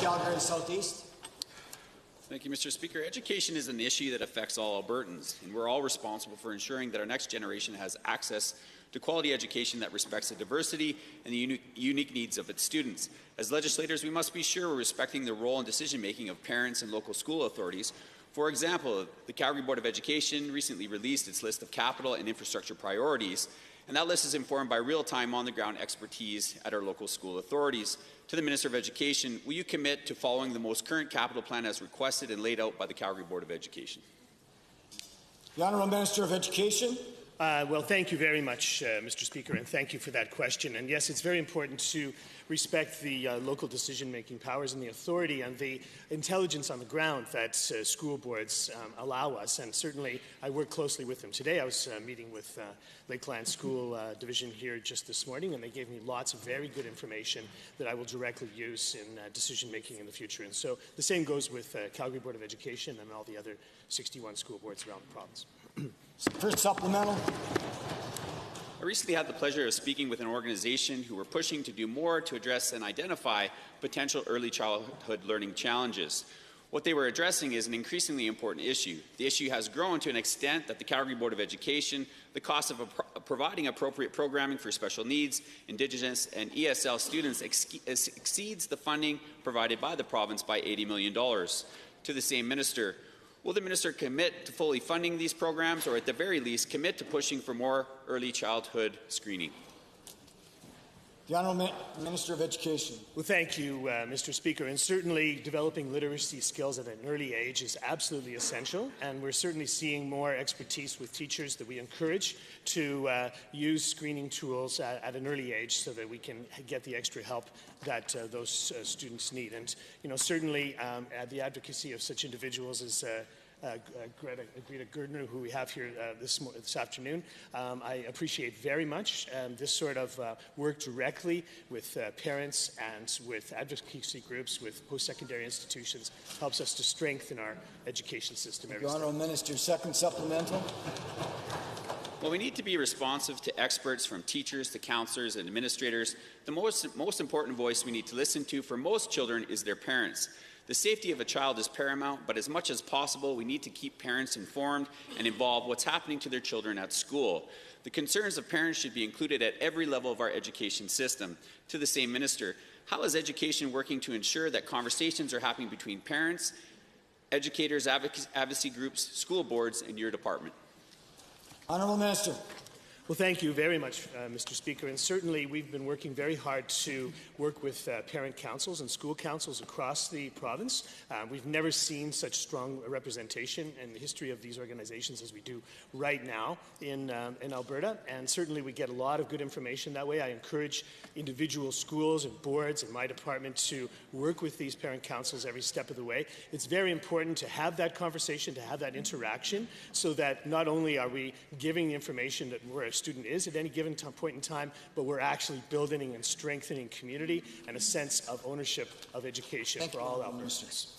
Calgary Southeast. Thank you, Mr. Speaker. Education is an issue that affects all Albertans, and we're all responsible for ensuring that our next generation has access to quality education that respects the diversity and the unique needs of its students. As legislators, we must be sure we're respecting the role and decision-making of parents and local school authorities. For example, the Calgary Board of Education recently released its list of capital and infrastructure priorities, and that list is informed by real-time, on-the-ground expertise at our local school authorities. To the Minister of Education, will you commit to following the most current capital plan as requested and laid out by the Calgary Board of Education? The Honourable Minister of Education. Well, thank you very much, Mr. Speaker, and thank you for that question. And yes, it's very important to respect the local decision-making powers and the authority and the intelligence on the ground that school boards allow us. And certainly, I work closely with them today. I was meeting with Lakeland School Division here just this morning, and they gave me lots of very good information that I will directly use in decision-making in the future. And so the same goes with Calgary Board of Education and all the other 61 school boards around the province. First supplemental. I recently had the pleasure of speaking with an organization who were pushing to do more to address and identify potential early childhood learning challenges. What they were addressing is an increasingly important issue. The issue has grown to an extent that the Calgary Board of Education, the cost of providing appropriate programming for special needs, Indigenous and ESL students exceeds the funding provided by the province by $80 million. To the same minister, will the minister commit to fully funding these programs, or at the very least commit to pushing for more early childhood screening? The Honourable Minister of Education. Well, thank you, Mr. Speaker. And certainly developing literacy skills at an early age is absolutely essential. And we're certainly seeing more expertise with teachers that we encourage to use screening tools at an early age so that we can get the extra help that those students need. And, you know, certainly the advocacy of such individuals is Greta Gerdner, who we have here this afternoon. I appreciate very much this sort of work directly with parents and with advocacy groups, with post-secondary institutions, helps us to strengthen our education system. The Honourable Minister, second supplemental. Well, we need to be responsive to experts, from teachers to counselors and administrators. The most important voice we need to listen to for most children is their parents. The safety of a child is paramount, but as much as possible, we need to keep parents informed and involved what's happening to their children at school. The concerns of parents should be included at every level of our education system. To the same minister, how is education working to ensure that conversations are happening between parents, educators, advocacy groups, school boards, and your department? Honourable Minister. Well, thank you very much, Mr. Speaker. And certainly we've been working very hard to work with parent councils and school councils across the province. We've never seen such strong representation in the history of these organizations as we do right now in Alberta. And certainly we get a lot of good information that way. I encourage individual schools and boards in my department to work with these parent councils every step of the way. It's very important to have that conversation, to have that interaction, so that not only are we giving the information that where a student is at any given point in time, but we're actually building and strengthening community and a sense of ownership of education for all Albertans.